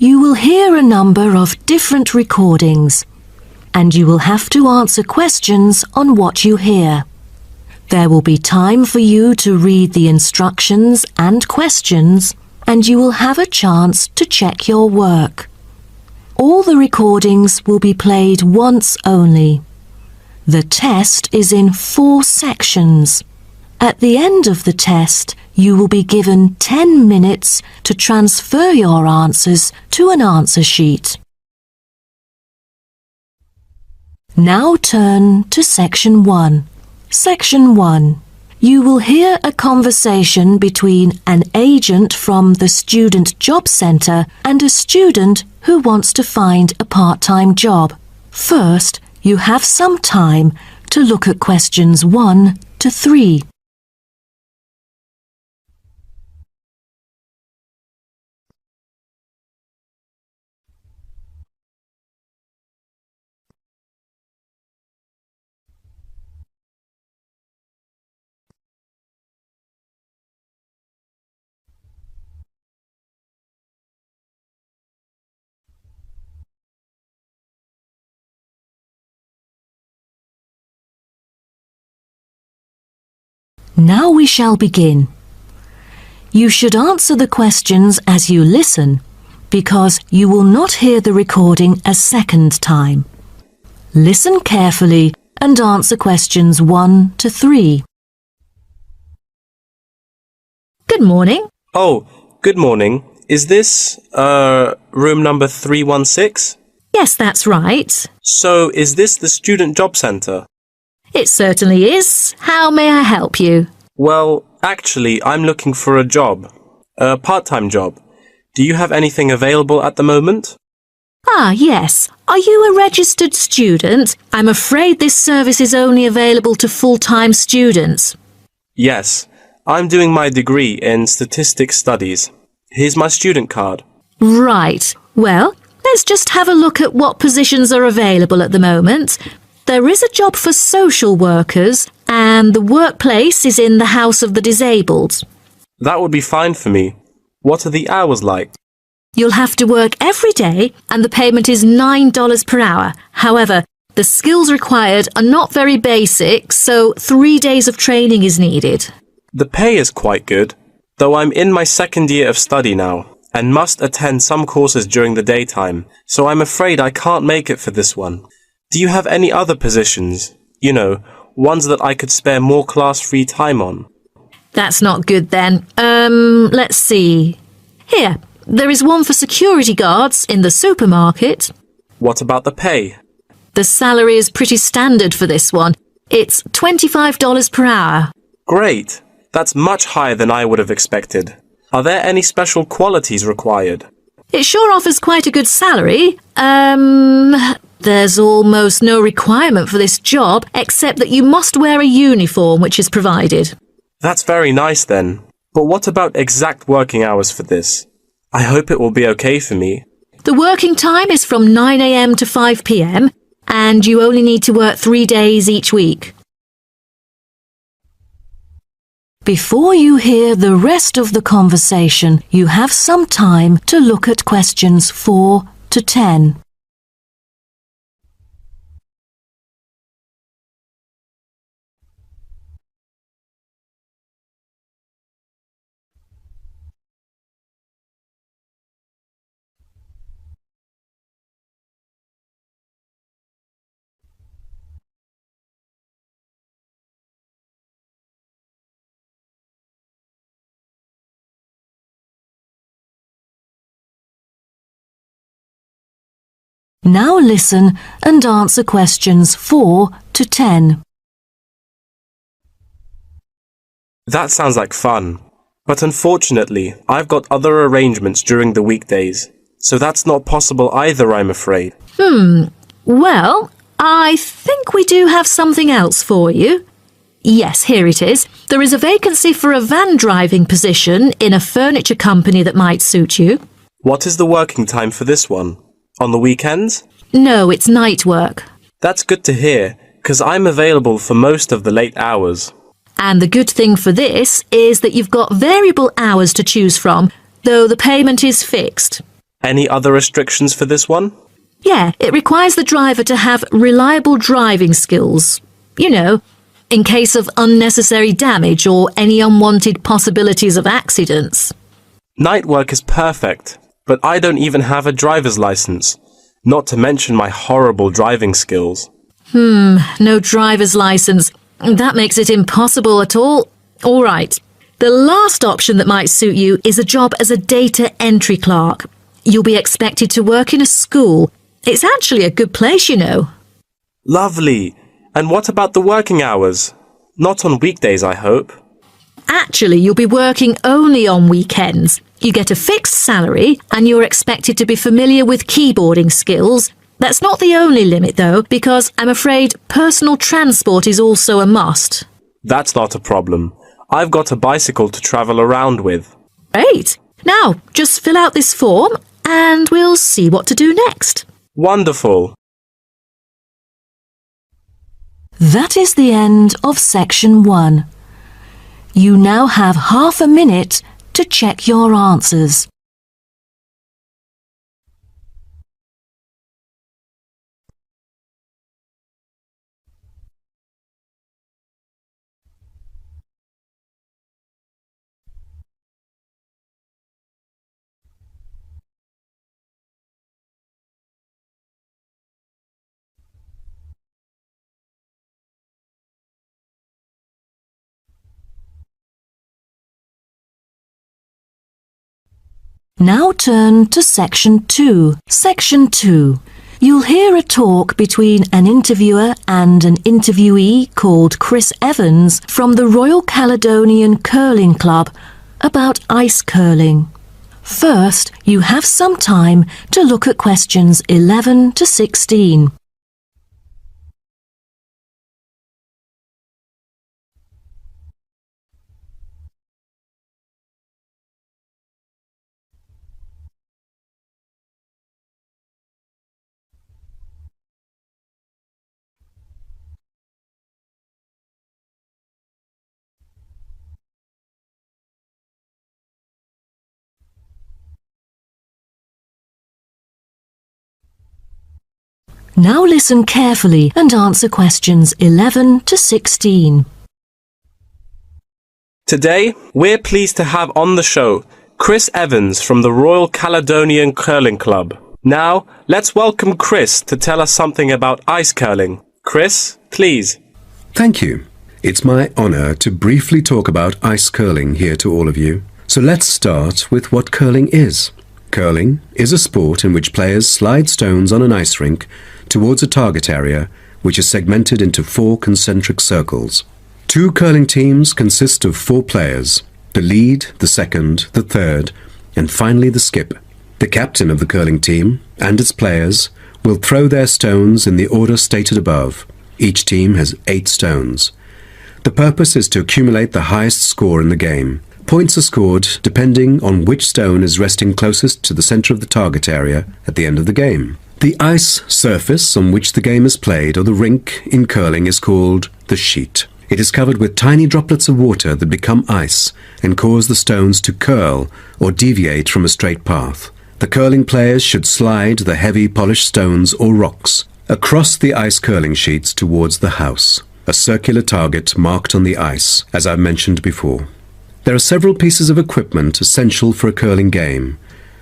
You will hear a number of different recordings, and you will have to answer questions on what you hear. There will be time for you to read the instructions and questions, and you will have a chance to check your work. All the recordings will be played once only. The test is in 4 sections. At the end of the test, you will be given 10 minutes to transfer your answers to an answer sheet. Now turn to Section 1. Section 1. You will hear a conversation between an agent from the Student Job Centre and a student who wants to find a part-time job. First, you have some time to look at questions 1 to 3. Now we shall begin. You should answer the questions as you listen, because you will not hear the recording a second time. Listen carefully and answer questions 1 to 3. Good morning. Oh, good morning. Is this, room number 316? Yes, that's right. So, is this the Student Job Centre? It certainly is. How may I help you? Well, actually, I'm looking for a job. A part-time job. Do you have anything available at the moment? Ah, yes. Are you a registered student? I'm afraid this service is only available to full-time students. Yes. I'm doing my degree in statistics studies. Here's my student card. Right. Well, let's just have a look at what positions are available at the moment. There is a job for social workers, and the workplace is in the House of the Disabled. That would be fine for me. What are the hours like? You'll have to work every day, and the payment is $9 per hour. However, the skills required are not very basic, so 3 days of training is needed. The pay is quite good, though I'm in my second year of study now, and must attend some courses during the daytime, so I'm afraid I can't make it for this one. Do you have any other positions? You know, ones that I could spare more class-free time on? That's not good then. Let's see. Here, there is one for security guards in the supermarket. What about the pay? The salary is pretty standard for this one. It's $25 per hour. Great! That's much higher than I would have expected. Are there any special qualities required? It sure offers quite a good salary. There's almost no requirement for this job, except that you must wear a uniform which is provided. That's very nice then. But what about exact working hours for this? I hope it will be okay for me. The working time is from 9 a.m. to 5 p.m, and you only need to work 3 days each week. Before you hear the rest of the conversation, you have some time to look at questions 4 to 10. Now listen and answer questions 4 to 10. That sounds like fun. But unfortunately, I've got other arrangements during the weekdays, so that's not possible either, I'm afraid. Well, I think we do have something else for you. Yes, here it is. There is a vacancy for a van driving position in a furniture company that might suit you. What is the working time for this one? On the weekends? No, it's night work. That's good to hear, 'cause I'm available for most of the late hours. And the good thing for this is that you've got variable hours to choose from, though the payment is fixed. Any other restrictions for this one? Yeah, it requires the driver to have reliable driving skills. You know, in case of unnecessary damage or any unwanted possibilities of accidents. Night work is perfect, but I don't even have a driver's license, not to mention my horrible driving skills. No driver's license. That makes it impossible at all. All right. The last option that might suit you is a job as a data entry clerk. You'll be expected to work in a school. It's actually a good place, you know. Lovely. And what about the working hours? Not on weekdays, I hope. Actually, you'll be working only on weekends. You get a fixed salary and you're expected to be familiar with keyboarding skills. That's not the only limit, though, because I'm afraid personal transport is also a must. That's not a problem. I've got a bicycle to travel around with. Great. Now, just fill out this form and we'll see what to do next. Wonderful. That is the end of section 1. You now have half a minute to check your answers. Now turn to section 2. Section 2. You'll hear a talk between an interviewer and an interviewee called Chris Evans from the Royal Caledonian Curling Club about ice curling. First, you have some time to look at questions 11 to 16. Now listen carefully and answer questions 11 to 16. Today, we're pleased to have on the show Chris Evans from the Royal Caledonian Curling Club. Now, let's welcome Chris to tell us something about ice curling. Chris, please. Thank you. It's my honour to briefly talk about ice curling here to all of you. So let's start with what curling is. Curling is a sport in which players slide stones on an ice rink towards a target area which is segmented into 4 concentric circles. 2 curling teams consist of 4 players, the lead, the second, the third, and finally the skip. The captain of the curling team and its players will throw their stones in the order stated above. Each team has 8 stones. The purpose is to accumulate the highest score in the game. Points are scored depending on which stone is resting closest to the centre of the target area at the end of the game. The ice surface on which the game is played, or the rink in curling, is called the sheet. It is covered with tiny droplets of water that become ice and cause the stones to curl or deviate from a straight path. The curling players should slide the heavy polished stones or rocks across the ice curling sheets towards the house, a circular target marked on the ice, as I've mentioned before. There are several pieces of equipment essential for a curling game,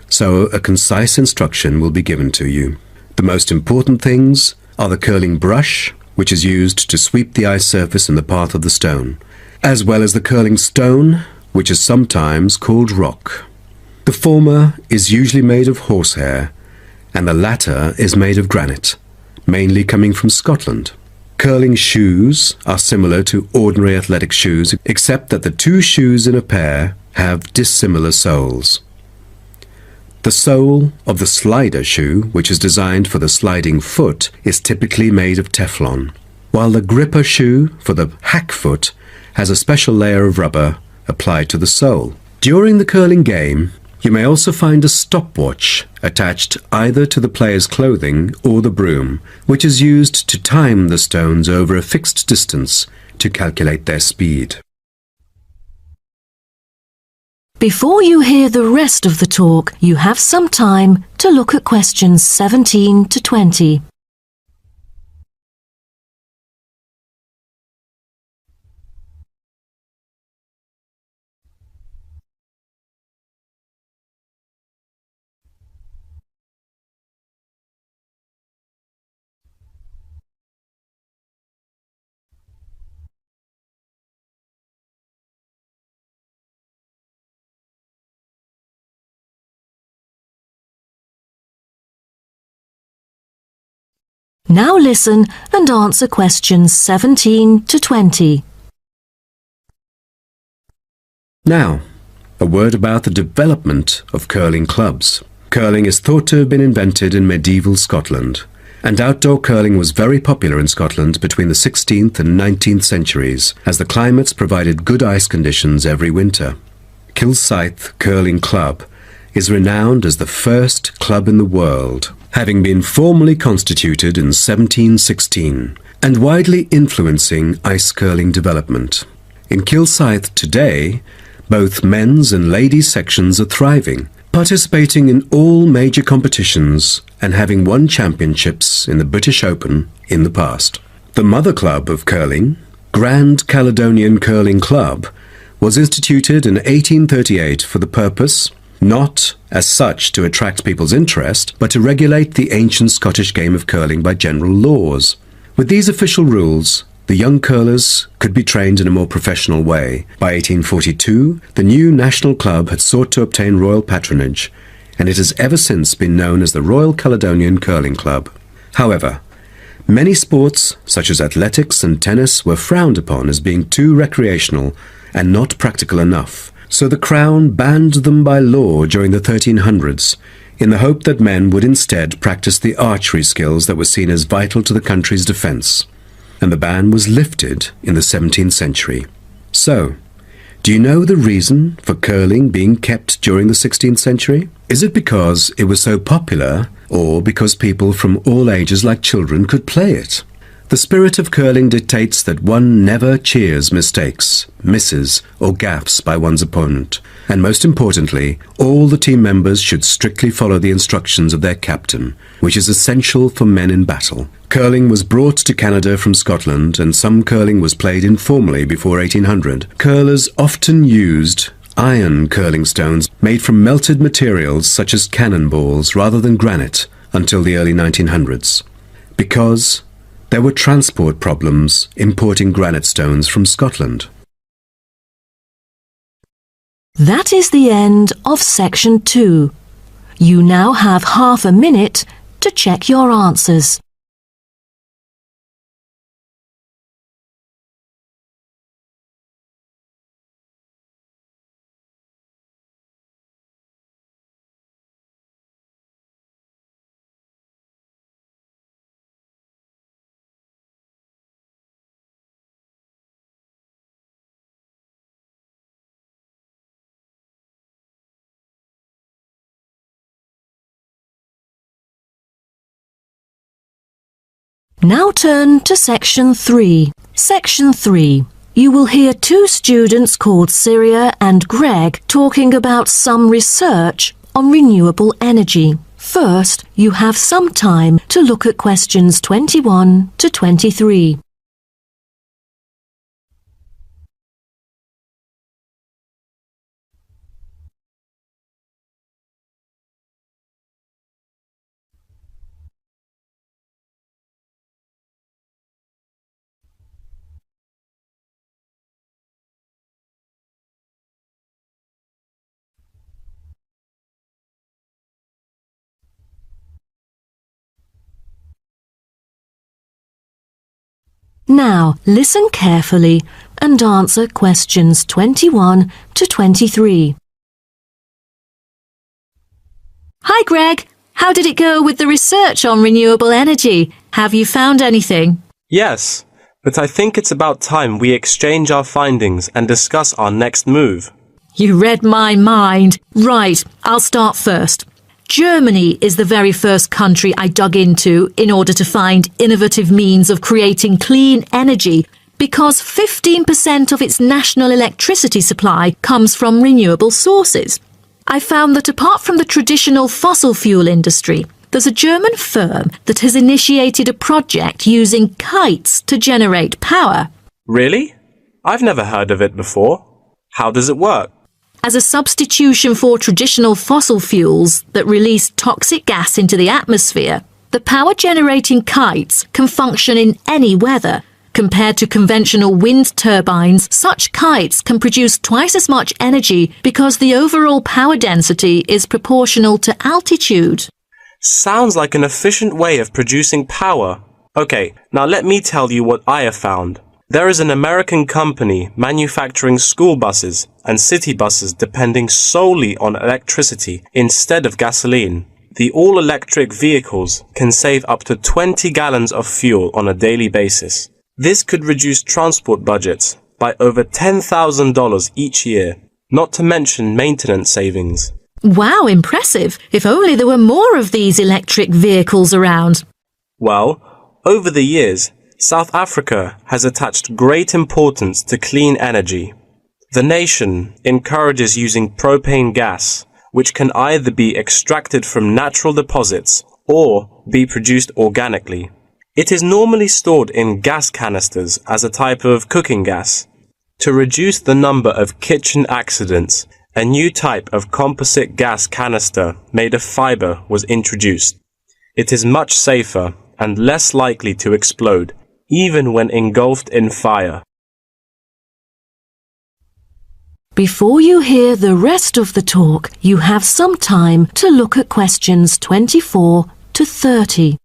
so a concise instruction will be given to you. The most important things are the curling brush, which is used to sweep the ice surface in the path of the stone, as well as the curling stone, which is sometimes called rock. The former is usually made of horsehair, and the latter is made of granite, mainly coming from Scotland. Curling shoes are similar to ordinary athletic shoes, except that the 2 shoes in a pair have dissimilar soles. The sole of the slider shoe, which is designed for the sliding foot, is typically made of Teflon, while the gripper shoe for the hack foot has a special layer of rubber applied to the sole. During the curling game, you may also find a stopwatch attached either to the player's clothing or the broom, which is used to time the stones over a fixed distance to calculate their speed. Before you hear the rest of the talk, you have some time to look at questions 17 to 20. Now listen and answer questions 17 to 20. Now, a word about the development of curling clubs. Curling is thought to have been invented in medieval Scotland, and outdoor curling was very popular in Scotland between the 16th and 19th centuries, as the climates provided good ice conditions every winter. Kilsyth Curling Club is renowned as the first club in the world, having been formally constituted in 1716 and widely influencing ice curling development. In Kilsyth today, both men's and ladies' sections are thriving, participating in all major competitions and having won championships in the British Open in the past. The mother club of curling, Grand Caledonian Curling Club, was instituted in 1838 for the purpose not as such to attract people's interest, but to regulate the ancient Scottish game of curling by general laws. With these official rules, the young curlers could be trained in a more professional way. By 1842, the new national club had sought to obtain royal patronage, and it has ever since been known as the Royal Caledonian Curling Club. However, many sports, such as athletics and tennis, were frowned upon as being too recreational and not practical enough. So the Crown banned them by law during the 1300s, in the hope that men would instead practice the archery skills that were seen as vital to the country's defence. And the ban was lifted in the 17th century. So, do you know the reason for curling being kept during the 16th century? Is it because it was so popular, or because people from all ages like children could play it? The spirit of curling dictates that one never cheers mistakes, misses, or gaffes by one's opponent. And most importantly, all the team members should strictly follow the instructions of their captain, which is essential for men in battle. Curling was brought to Canada from Scotland, and some curling was played informally before 1800. Curlers often used iron curling stones made from melted materials such as cannonballs rather than granite until the early 1900s, because there were transport problems importing granite stones from Scotland. That is the end of section 2. You now have half a minute to check your answers. Now turn to section 3. Section 3. You will hear two students called Syria and Greg talking about some research on renewable energy. First, you have some time to look at questions 21 to 23. Now, listen carefully and answer questions 21 to 23. Hi, Greg. How did it go with the research on renewable energy? Have you found anything? Yes, but I think it's about time we exchange our findings and discuss our next move. You read my mind. Right, I'll start first. Germany is the very first country I dug into in order to find innovative means of creating clean energy because 15% of its national electricity supply comes from renewable sources. I found that apart from the traditional fossil fuel industry, there's a German firm that has initiated a project using kites to generate power. Really? I've never heard of it before. How does it work? As a substitution for traditional fossil fuels that release toxic gas into the atmosphere, the power-generating kites can function in any weather. Compared to conventional wind turbines, such kites can produce twice as much energy because the overall power density is proportional to altitude. Sounds like an efficient way of producing power. Okay, now let me tell you what I have found. There is an American company manufacturing school buses and city buses depending solely on electricity instead of gasoline. The all-electric vehicles can save up to 20 gallons of fuel on a daily basis. This could reduce transport budgets by over $10,000 each year, not to mention maintenance savings. Wow, impressive! If only there were more of these electric vehicles around. Well, over the years, South Africa has attached great importance to clean energy. The nation encourages using propane gas, which can either be extracted from natural deposits or be produced organically. It is normally stored in gas canisters as a type of cooking gas. To reduce the number of kitchen accidents, a new type of composite gas canister made of fiber was introduced. It is much safer and less likely to explode, even when engulfed in fire. Before you hear the rest of the talk, you have some time to look at questions 24 to 30.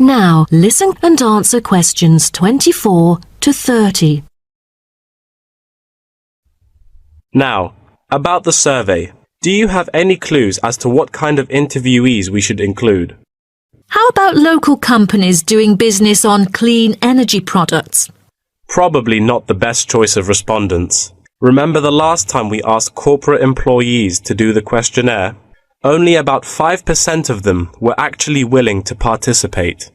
Now, listen and answer questions 24 to 30. Now, about the survey. Do you have any clues as to what kind of interviewees we should include? How about local companies doing business on clean energy products? Probably not the best choice of respondents. Remember the last time we asked corporate employees to do the questionnaire? Only about 5% of them were actually willing to participate.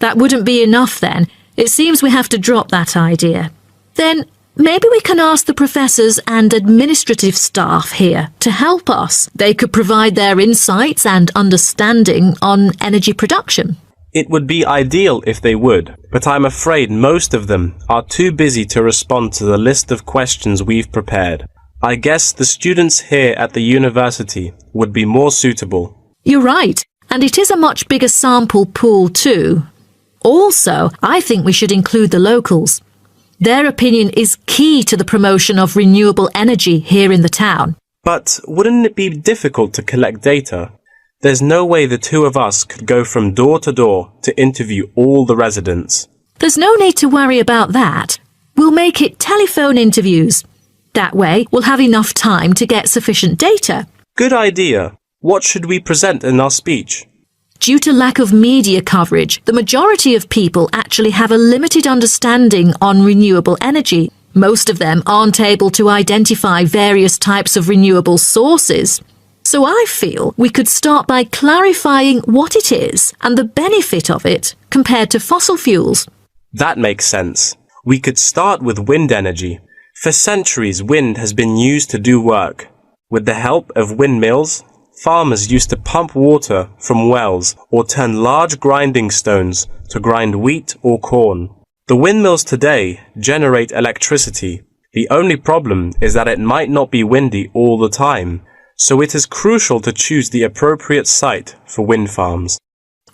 That wouldn't be enough then. It seems we have to drop that idea. Then maybe we can ask the professors and administrative staff here to help us. They could provide their insights and understanding on energy production. It would be ideal if they would, but I'm afraid most of them are too busy to respond to the list of questions we've prepared. I guess the students here at the university would be more suitable. You're right, and it is a much bigger sample pool too. Also, I think we should include the locals. Their opinion is key to the promotion of renewable energy here in the town. But wouldn't it be difficult to collect data? There's no way the two of us could go from door to door to interview all the residents. There's no need to worry about that. We'll make it telephone interviews. That way, we'll have enough time to get sufficient data. Good idea. What should we present in our speech? Due to lack of media coverage, the majority of people actually have a limited understanding on renewable energy. Most of them aren't able to identify various types of renewable sources. So I feel we could start by clarifying what it is and the benefit of it compared to fossil fuels. That makes sense. We could start with wind energy. For centuries, wind has been used to do work. With the help of windmills, farmers used to pump water from wells or turn large grinding stones to grind wheat or corn. The windmills today generate electricity. The only problem is that it might not be windy all the time, so it is crucial to choose the appropriate site for wind farms.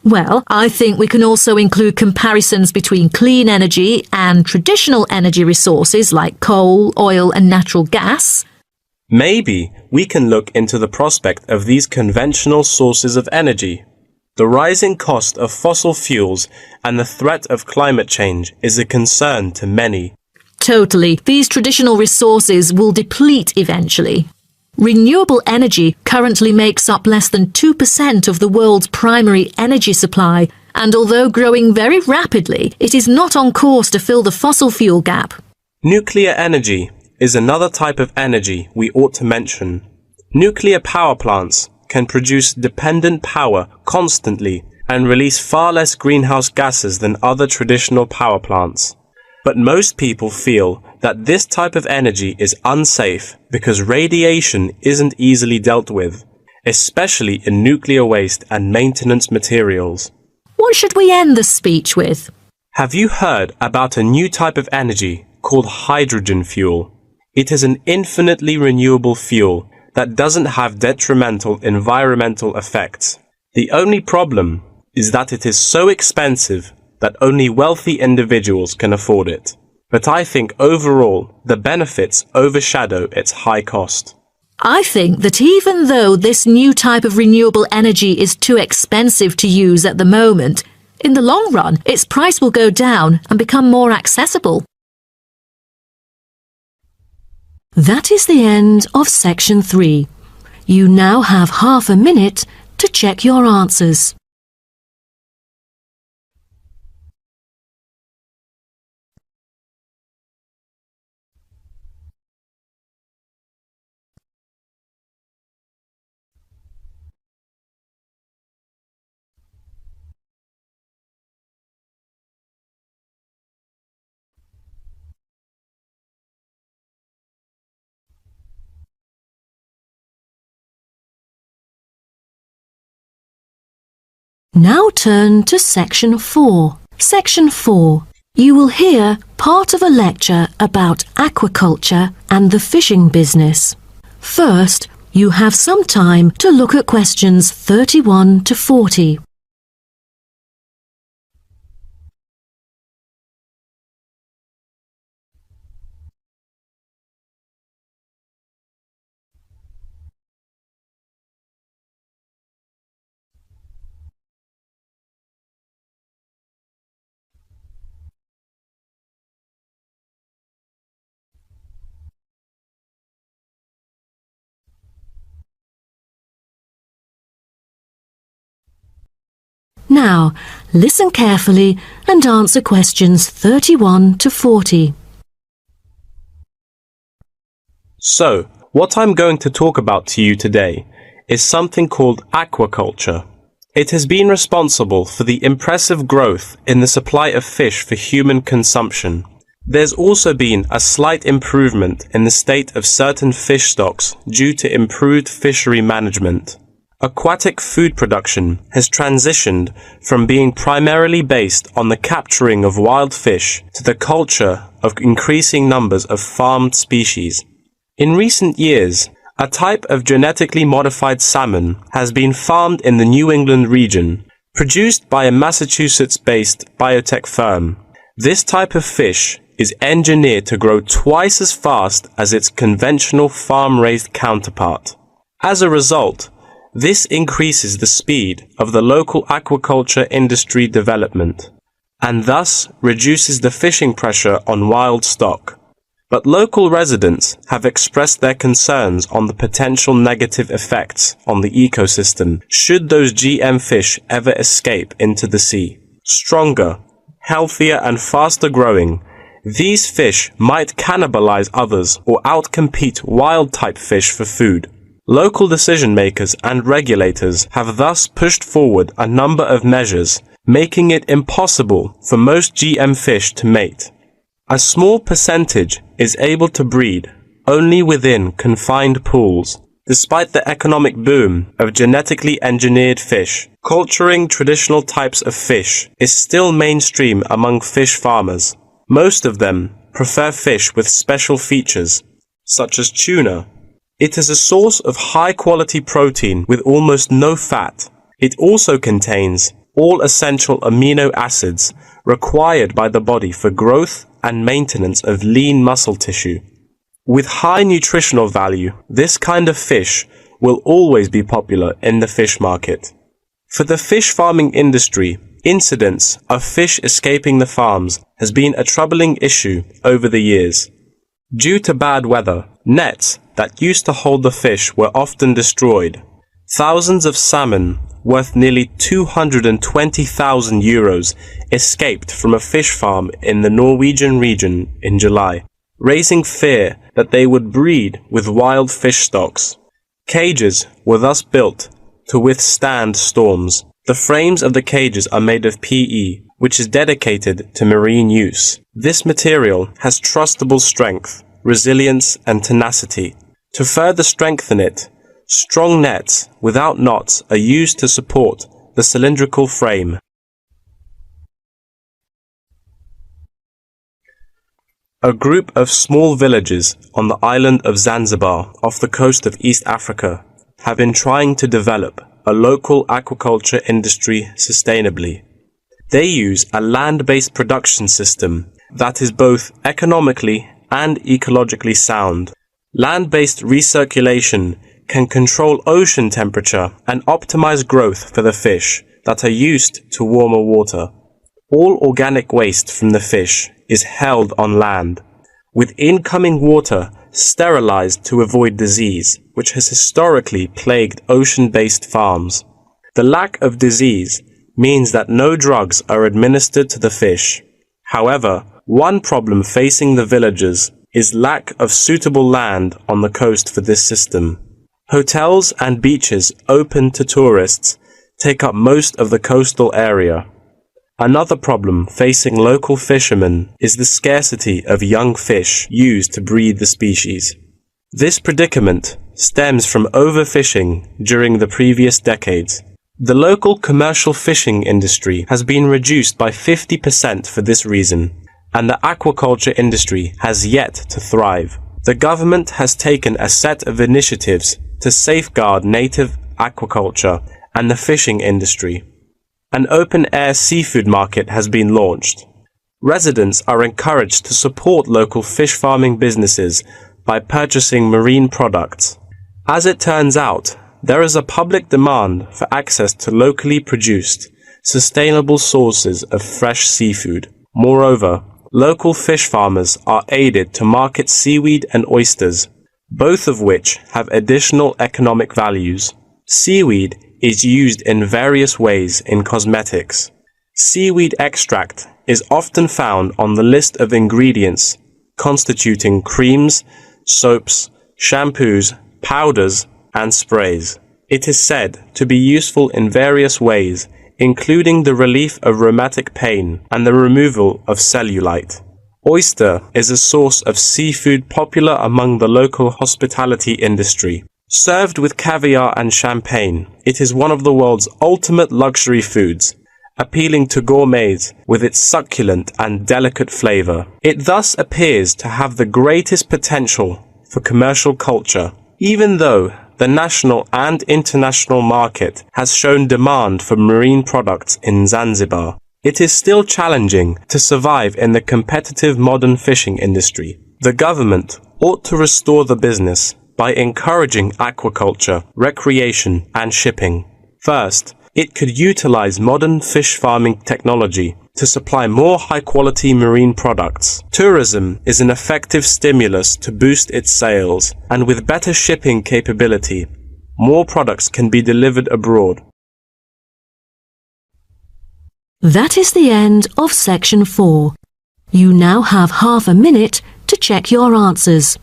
Well, I think we can also include comparisons between clean energy and traditional energy resources like coal, oil and natural gas. Maybe we can look into the prospect of these conventional sources of energy. The rising cost of fossil fuels and the threat of climate change is a concern to many. Totally. These traditional resources will deplete eventually. Renewable energy currently makes up less than 2% of the world's primary energy supply, and although growing very rapidly, it is not on course to fill the fossil fuel gap. Nuclear energy is another type of energy we ought to mention. Nuclear power plants can produce dependent power constantly and release far less greenhouse gases than other traditional power plants. But most people feel that this type of energy is unsafe because radiation isn't easily dealt with, especially in nuclear waste and maintenance materials. What should we end the speech with? Have you heard about a new type of energy called hydrogen fuel? It is an infinitely renewable fuel that doesn't have detrimental environmental effects. The only problem is that it is so expensive that only wealthy individuals can afford it. But I think overall, the benefits overshadow its high cost. I think that even though this new type of renewable energy is too expensive to use at the moment, in the long run, its price will go down and become more accessible. That is the end of section 3. You now have half a minute to check your answers. Now turn to section 4. Section 4. You will hear part of a lecture about aquaculture and the fishing business. First, you have some time to look at questions 31 to 40. Now, listen carefully and answer questions 31 to 40. So, what I'm going to talk about to you today is something called aquaculture. It has been responsible for the impressive growth in the supply of fish for human consumption. There's also been a slight improvement in the state of certain fish stocks due to improved fishery management. Aquatic food production has transitioned from being primarily based on the capturing of wild fish to the culture of increasing numbers of farmed species. In recent years, a type of genetically modified salmon has been farmed in the New England region, produced by a Massachusetts-based biotech firm. This type of fish is engineered to grow twice as fast as its conventional farm-raised counterpart. As a result, this increases the speed of the local aquaculture industry development, and thus reduces the fishing pressure on wild stock. But local residents have expressed their concerns on the potential negative effects on the ecosystem should those GM fish ever escape into the sea. Stronger, healthier and faster growing, these fish might cannibalize others or outcompete wild-type fish for food. Local decision makers and regulators have thus pushed forward a number of measures, making it impossible for most GM fish to mate. A small percentage is able to breed only within confined pools. Despite the economic boom of genetically engineered fish, culturing traditional types of fish is still mainstream among fish farmers. Most of them prefer fish with special features, such as tuna. It is a source of high-quality protein with almost no fat. It also contains all essential amino acids required by the body for growth and maintenance of lean muscle tissue. With high nutritional value, this kind of fish will always be popular in the fish market. For the fish farming industry, Incidents of fish escaping the farms has been a troubling issue over the years. Due to bad weather, nets that used to hold the fish were often destroyed. Thousands of salmon, worth nearly €220,000, escaped from a fish farm in the Norwegian region in July, raising fear that they would breed with wild fish stocks. Cages were thus built to withstand storms. The frames of the cages are made of PE, which is dedicated to marine use. This material has trustable strength, resilience, and tenacity. To further strengthen it, strong nets without knots are used to support the cylindrical frame. A group of small villages on the island of Zanzibar off the coast of East Africa have been trying to develop a local aquaculture industry sustainably. They use a land-based production system that is both economically and ecologically sound. Land-based recirculation can control ocean temperature and optimize growth for the fish that are used to warmer water. All organic waste from the fish is held on land, with incoming water sterilized to avoid disease, which has historically plagued ocean-based farms. The lack of disease means that no drugs are administered to the fish. However, one problem facing the villagers is lack of suitable land on the coast for this system. Hotels and beaches open to tourists take up most of the coastal area. Another problem facing local fishermen is the scarcity of young fish used to breed the species. This predicament stems from overfishing during the previous decades. The local commercial fishing industry has been reduced by 50% for this reason, and the aquaculture industry has yet to thrive. The government has taken a set of initiatives to safeguard native aquaculture and the fishing industry. An open-air seafood market has been launched. Residents are encouraged to support local fish farming businesses by purchasing marine products. As it turns out, there is a public demand for access to locally produced, sustainable sources of fresh seafood. Moreover, local fish farmers are aided to market seaweed and oysters, both of which have additional economic values. Seaweed is used in various ways in cosmetics. Seaweed extract is often found on the list of ingredients constituting creams, soaps, shampoos, powders, and sprays. It is said to be useful in various ways, including the relief of rheumatic pain and the removal of cellulite. Oyster is a source of seafood popular among the local hospitality industry. Served with caviar and champagne, it is one of the world's ultimate luxury foods, appealing to gourmets with its succulent and delicate flavor. It thus appears to have the greatest potential for commercial culture, even though the national and international market has shown demand for marine products in Zanzibar. It is still challenging to survive in the competitive modern fishing industry. The government ought to restore the business by encouraging aquaculture, recreation, and shipping. First, it could utilize modern fish farming technology to supply more high-quality marine products. Tourism is an effective stimulus to boost its sales, and with better shipping capability, more products can be delivered abroad. That is the end of section 4. You now have half a minute to check your answers.